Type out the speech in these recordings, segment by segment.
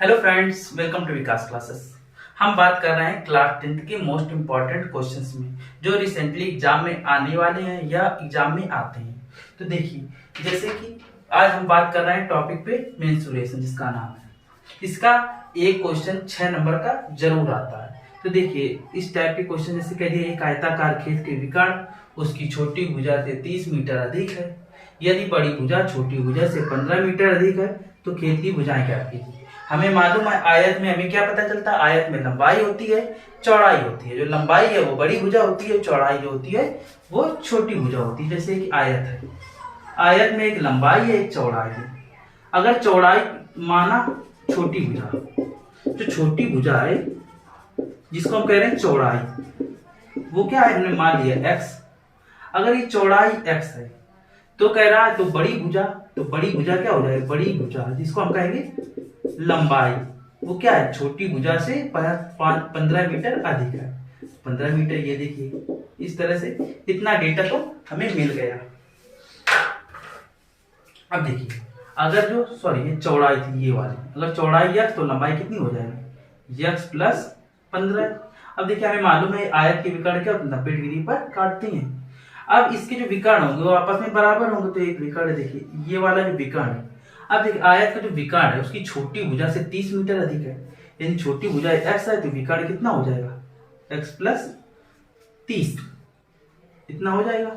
Hello friends, welcome to Vikas classes. हम बात कर रहे हैं क्लास 10th के मोस्ट इम्पॉर्टेंट क्वेश्चंस में जो रिसेंटली एग्जाम में आने वाले हैं या एग्जाम में आते हैं। तो देखिए, जैसे कि आज हम बात कर रहे हैं टॉपिक पे मेंस्ट्रुएशन, जिसका नाम है। इसका एक क्वेश्चन 6 नंबर का जरूर आता है। तो देखिए, इस टाइप के क्वेश्चन जैसे कह दिए, एक आयताकार खेत के विकर्ण उसकी छोटी भुजा से 30 मीटर अधिक है। यदि बड़ी भुजा छोटी भुजा से 15 मीटर अधिक है तो खेत की भुजाएं क्या कीजिए। हमें मालूम है आयत में हमें क्या पता चलता है, आयत में लंबाई होती है, चौड़ाई होती है। जो लंबाई है वो बड़ी भुजा होती है, चौड़ाई जो होती है वो छोटी भुजा होती है। जैसे कि आयत है, आयत में एक लंबाई है, एक चौड़ाई है। अगर चौड़ाई माना छोटी भुजा, जो छोटी भुजा है जिसको हम कह रहे हैं चौड़ाई, वो क्या है, हमने मान लिया x। अगर ये चौड़ाई x है तो कह रहा है तो बड़ी भुजा, तो बड़ी भुजा क्या हो जाएगी, बड़ी भुजा जिसको हम कहेंगे लंबाई, वो क्या है, छोटी भुजा से 15 मीटर अधिक है। 15 मीटर, ये देखिए इस तरह से इतना डेटा तो हमें मिल गया। अब देखिए, अगर जो ये चौड़ाई थी ये वाली, अगर चौड़ाई x तो लंबाई कितनी हो जाएगी, x प्लस 15। अब देखिए, हमें मालूम है आयत के विकर्ण क्या 90 डिग्री पर काटते हैं। अब इसके जो विकर्ण होंगे वो आपस में बराबर होंगे, तो एक विकर्ण देखिए ये वाला जो विकर्ण है। अब देखिए, आयत का जो विकर्ण है उसकी छोटी भुजा से 30 मीटर अधिक है। यदि छोटी भुजा x है तो विकर्ण कितना हो जाएगा, x प्लस 30 इतना हो जाएगा।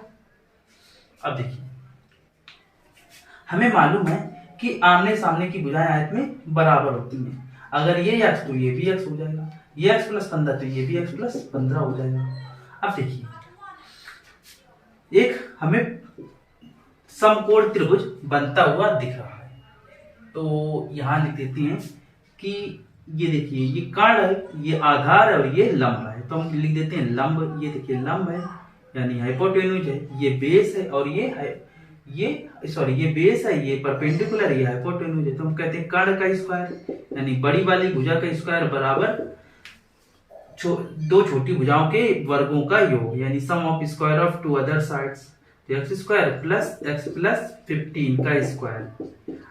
अब देखिए, हमें मालूम है कि आमने सामने की भुजाएं आयत में बराबर होती हैं। अगर ये x तो ये भी x हो जाएगा, ये x प्लस 15 तो ये भी x प्लस 15 हो जाएगा। अब देखिए, एक हमें समकोण त्रिभुज बनता हुआ दिख रहा है, तो यहां लिख देते हैं कि ये देखिए ये कर्ण है, ये आधार है और ये लंब है। तो हम लिख देते हैं लंब, ये देखिए लंब है यानी हाइपोटेन्यूज है, ये बेस है और ये बेस है, ये परपेंडिकुलर, ये हाइपोटेन्यूज है। तो हम कहते हैं कर्ण का स्क्वायर यानी बड़ी वाली भुजा का स्क्वायर बराबर दो छोटी भुजाओं के वर्गों का योग, यानी sum of square of two other sides. तो X square plus X plus 15 का स्क्वायर।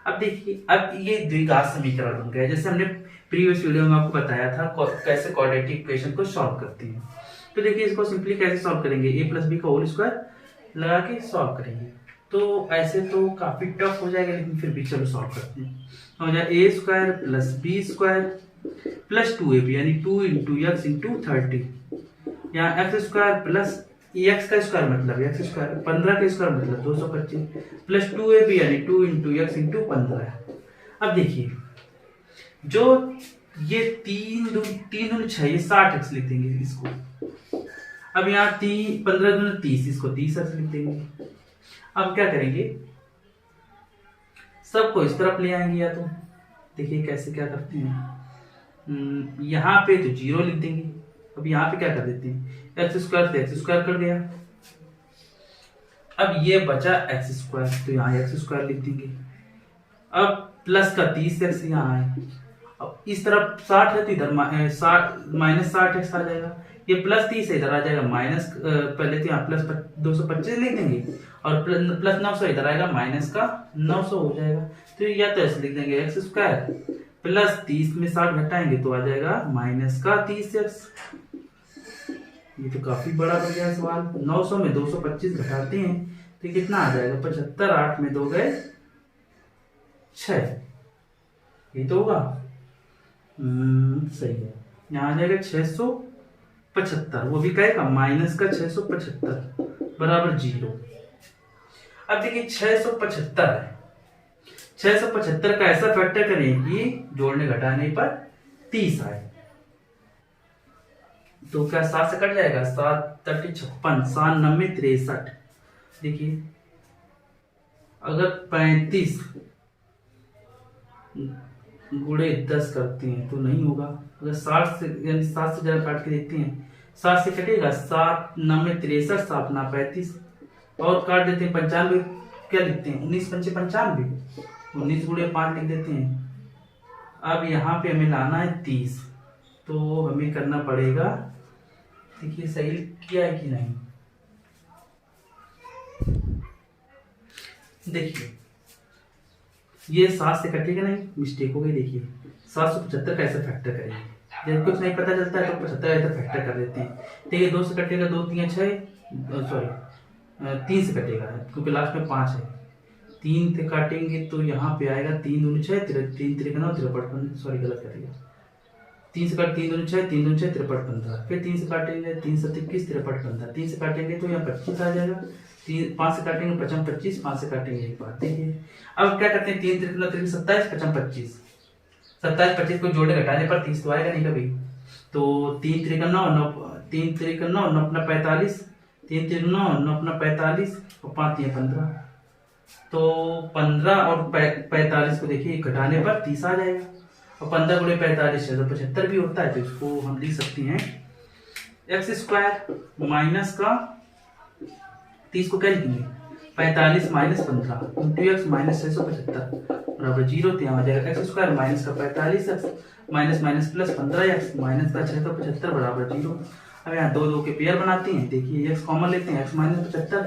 अब देखिए, अब ये द्विघात समीकरण बन गया, जैसे हमने प्रीवियस वीडियो में आपको बताया था कैसे क्वाड्रेटिक इक्वेशन को सॉल्व करते हैं। तो देखिए, इसको सिंपली कैसे सॉल्व करेंगे, a प्लस बी का होल स्क्वायर लगा के सॉल्व करेंगे। तो ऐसे तो काफी टफ हो जाएगा, लेकिन फिर भी चलो सॉल्व करते हैं। हो जाए A square plus B square plus 2ab यानी 2 इंटू एक्स इंटू 30। यहाँ एक्स स्क्वायर प्लस एक्स का स्क्वायर मतलब एक्स स्क्वायर, 15 का स्क्वायर मतलब 225 प्लस 2ab यानी 2 इंटू एक्स इंटू 15। अब देखिए, जो ये 3 दूनी 6, ये 60x लिख देंगे इसको। अब यहाँ 15 दूनी 30, इसको 30x लिख देंगे। अब क्या करेंगे, सबको इस तरफ ले आएंगे, या तो देखिए कैसे क्या करते हैं। यहाँ पे तो 0 लिख देंगे। अब यहाँ पे क्या कर देते हैं, एक्स स्क्वायर से एक्स स्क्वायर कर गया। अब ये बचा एक्स स्क्वायर, तो यहाँ एक्स स्क्वायर लिख देंगे। अब प्लस का 30x यहाँ है। अब इस तरफ 60 है तो इधर माइनस 60x आ जाएगा। ये प्लस 30 है, इधर आ जाएगा माइनस, पहले तो यहाँ प्लस 225 लिख देंगे और प्लस 900 इधर आएगा, माइनस का 900 हो जाएगा। तो या तो ऐसे लिख देंगे एक्स स्क्वायर प्लस 30 में 60 घटाएंगे तो आ जाएगा माइनस का 30x। ये तो काफी बड़ा बन गया सवाल। 900 में 225 घटाते हैं तो कितना आ जाएगा, 75, 8 में 2 गए 6, ये तो होगा। सही है, यहाँ आ जाएगा 675, वो भी कहेगा माइनस का 675 बराबर 0। अब देखिए 675 है, 675 का ऐसा फैक्टर करें कि जोड़ने घटाने पर 30 आए। तो क्या 7 से कट जाएगा, 7 56, 7 9 63। देखिए, अगर 35 गुणे 10 करते हैं तो नहीं होगा। अगर 60 से यानी 7 से ज्यादा काट के देखते हैं, 7 से कटेगा, 7 9 63, 7 9 35 और काट देते हैं 95, क्या लिखते हैं 19 पंचे 95, 19 गुणे 5 लिख देते हैं। अब यहाँ पे हमें लाना है 30, तो हमें करना पड़ेगा, देखिए सही किया है कि नहीं। देखिए ये 7 से कटेगा नहीं, मिस्टेक हो गई। देखिए 775 कैसे फैक्टर करेंगे, जब कुछ नहीं पता चलता है तो 75 ऐसे फैक्टर कर देते हैं। ठीक है, 2 से कटेगा, 2 3 6, सॉरी 3 से कटेगा क्योंकि लास्ट में 5 है। 3 से काटेंगे तो यहाँ पे आएगा 3 दूनी 6, 3 3 9 53, सॉरी गलत कर दिया। 3 से काट 3 दूनी 6, 3 दूनी 6 53 15, फिर 3 से काटेंगे 3 7 21 53 15, 3 से काटेंगे तो यहाँ 25 आ जाएगा। 5 से काटेंगे 55 25, 5 से काटेंगे एक बात। देखिए अब क्या करते हैं, 3 3 27, 55 25, 27 25 को जोड़े घटाने पर 30 तो आएगा नहीं कभी। तो 3 3 9 9, 3 3 9 9 अपना 45, 3 3 9 9 अपना 45 और 5 3 15। तो 15 और 45 को देखिए घटाने पर 30 आ जाएगा। और 15 गुणे 45 75 भी होता है, तो इसको हम लिख सकते हैं एक्स स्क्वायर माइनस का 30 को क्या लिखेंगे 45 माइनस 15 इंटू एक्स माइनस 675 बराबर 0। तो यहाँ आ जाएगा एक्स स्क्वायर माइनस का 45 x minus minus plus 15 x minus का 675 बराबर 0। अब यहाँ 2 2 के पेयर बनाते हैं। देखिए एक्स कॉमन लेते हैं, एक्स माइनस 75,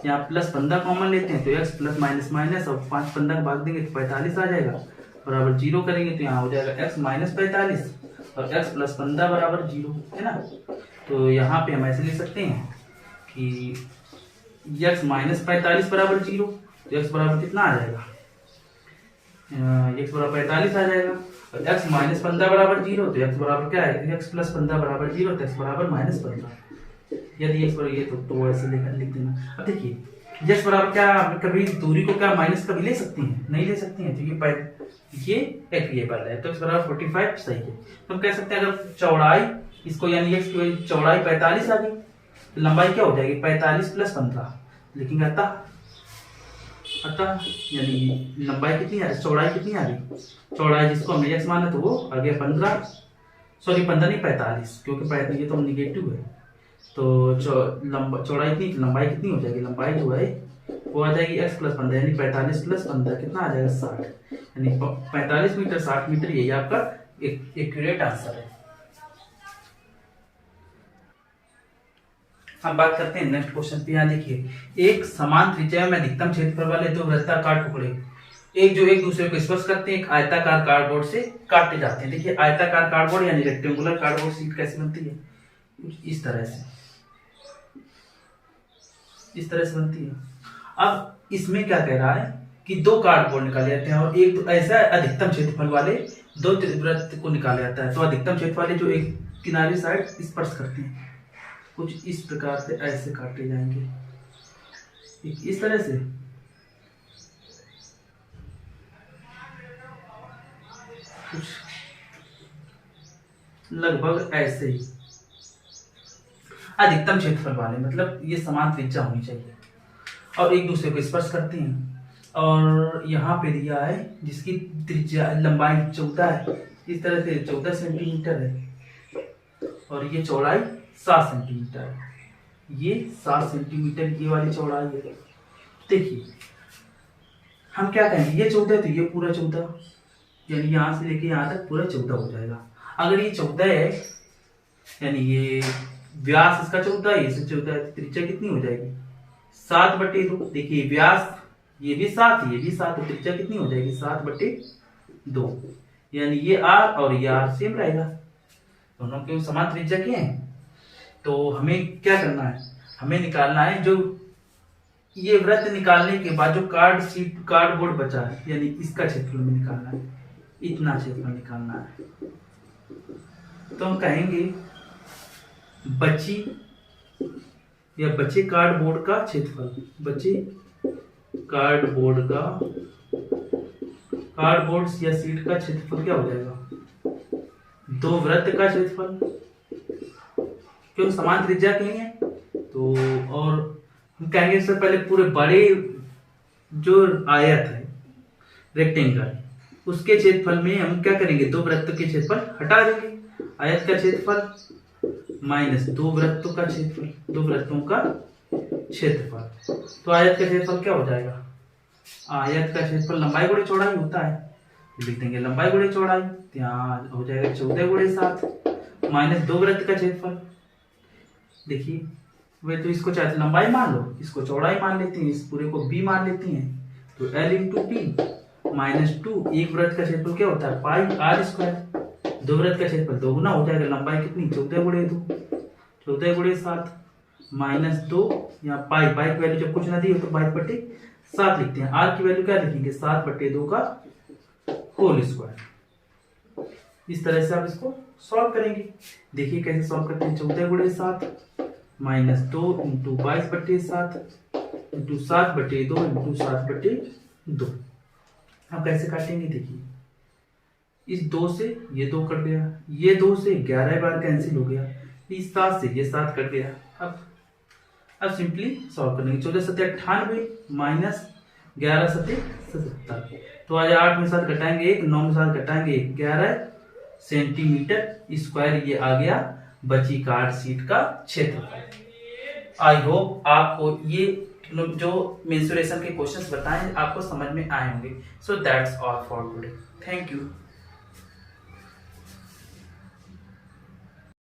यहाँ प्लस 15 कॉमन लेते हैं तो एक्स प्लस माइनस माइनस, और 5 15 भाग देंगे तो 45 आ जाएगा बराबर 0 करेंगे तो यहाँ हो जाएगा एक्स माइनस 45 और एक्स प्लस 15 बराबर 0, है ना। तो यहाँ पे हम ऐसे लिख सकते हैं कि एक्स माइनस 45 बराबर 0, तो एक्स बराबर कितना आ जाएगा, एक्स बराबर 45 आ जाएगा। और एक्स माइनस 15 बराबर 0, तो एक्स बराबर क्या है, एक्स प्लस 15 बराबर 0, तो एक्स बराबर माइनस 15। यदि एक्स बराबर ये तो ऐसे लिख देना। अब देखिए एक्स बराबर क्या, कभी दूरी को क्या माइनस कभी ले सकती हैं, नहीं ले सकती हैं, क्योंकि ये एक वेरिएबल है। तो एक्स बराबर 45 सही है। तो हम कह सकते हैं अगर चौड़ाई इसको यानी एक्स की चौड़ाई 45 आ गई, लंबाई क्या हो जाएगी 45 प्लस 15 लिखेंगे अतः यानी लंबाई कितनी आ रही, चौड़ाई कितनी आ रही, चौड़ाई जिसको हमने एक्स माना तो वो आ गया 15, सॉरी 15 नहीं 45, क्योंकि ये तो नेगेटिव है। तो चौड़ाई इतनी, लंबाई कितनी हो जाएगी, लंबाई जो है वो आ जाएगी एक्स प्लस 15 यानी 45 प्लस 15 कितना आ जाएगा 60, यानी 45 मीटर 60 मीटर, यही आपका एक्यूरेट आंसर है। हम बात करते हैं नेक्स्ट क्वेश्चन पे। यहाँ देखिए एक समान त्रिज्या में अधिकतम क्षेत्रफल वाले दो वृत्ताकार टुकड़े एक दूसरे को स्पर्श करते हैं, एक आयताकार कार्डबोर्ड से काटे जाते हैं। देखिए आयताकार कार्डबोर्ड यानी रेक्टेंगुलर कार्डबोर्ड शीट कैसे बनती है, इस तरह से बनती है। अब इसमें क्या कह रहा है कि दो कार्डबोर्ड निकाले जाते हैं और एक तो ऐसा अधिकतम क्षेत्रफल वाले दो वृत्त को निकाला जाता है। तो अधिकतम क्षेत्र वाले जो एक किनारे साइड स्पर्श करते हैं, कुछ इस प्रकार से ऐसे काटे जाएंगे, इस तरह से। कुछ लगभग ऐसे ही अधिकतम क्षेत्रफल वाले, मतलब ये समान त्रिज्या होनी चाहिए और एक दूसरे को स्पर्श करते हैं। और यहाँ पे दिया है जिसकी त्रिज्या लंबाई 14 है, इस तरह से 14 सेंटीमीटर है और ये चौड़ाई 7 सेंटीमीटर है। ये 7 सेंटीमीटर ये वाली चौड़ाई है। देखिए हम क्या कहेंगे, ये 14 तो ये पूरा 14, यानी यहाँ से लेके यहाँ तक पूरा 14 हो जाएगा। अगर ये 14 है यानी ये व्यास इसका 14 है, इससे 14 है, त्रिज्या कितनी हो जाएगी 7/2। देखिए व्यास ये भी 7, ये भी 7, तो त्रिज्या कितनी हो जाएगी 7/2, यानी ये r और ये r सेम रहेगा, दोनों के समान त्रिज्या के हैं। तो हमें क्या करना है, हमें निकालना है जो ये वृत्त निकालने के बाद जो कार्डबोर्ड बचा है यानी इसका क्षेत्रफल में निकालना है, इतना क्षेत्रफल निकालना है। तो हम कहेंगे बचे कार्डबोर्ड का क्षेत्रफल, बचे कार्डबोर्ड या शीट का क्षेत्रफल क्या हो जाएगा, दो वृत्त का क्षेत्रफल, क्योंकि समान त्रिज्या के हैं। तो और हम कहेंगे इससे पहले पूरे बड़े जो आयत है रेक्टेंगल, उसके क्षेत्रफल में हम क्या करेंगे, दो वृत्त के क्षेत्रफल हटा देंगे, आयत का क्षेत्रफल माइनस दो वृत्तों का क्षेत्रफल, दो वृत्तों का क्षेत्रफल। तो आयत का क्षेत्रफल क्या हो जाएगा, आयत का क्षेत्रफल लंबाई गुणे चौड़ाई होता है, लिख देंगे लंबाई गुणे चौड़ाई, यहाँ हो जाएगा 14 गुणे 7 माइनस दो वृत्त का क्षेत्रफल। देखिए वे तो इसको चाहे लंबाई मान लो, इसको चौड़ाई मान लेते हैं, इस पूरे को b मान लेती हैं, तो l इंटू पी माइनस 2, एक वृत्त का क्षेत्रफल क्या होता है पाई आर स्क्वायर, दो वृत्त का क्षेत्रफल दोगुना हो जाएगा, लंबाई कितनी 14 गुणे 2, 14 गुणे 7 माइनस 2, यहाँ पाई की वैल्यू जब कुछ ना दी हो तो 22/7 लिखते हैं, आर की वैल्यू क्या लिखेंगे 7/2 का होल स्क्वायर। इस तरह से आप इसको सॉल्व करेंगे। देखिए कैसे सॉल्व करते हैं, 14 गुणे 7 माइनस 2 इंटू 22/7 इंटू 7/2 इंटू 7/2। अब कैसे काटेंगे, देखिए इस 2 से ये 2 कट गया, ये 2 से 11 बार कैंसिल हो गया, इस 7 से ये 7 कट गया। अब सिंपली सॉल्व करेंगे, 14×7 = 98 माइनस 11×7 = 70। तो आज 8 में 7 घटाएंगे 1, 9 में 7 घटाएंगे 1, 11 सेंटीमीटर स्क्वायर ये आ गया बची कार्ड शीट का क्षेत्रफल। आई होप आपको ये जो मेंसुरेशन के क्वेश्चंस बताएं आपको समझ में आए होंगे। So that's all for today, thank you.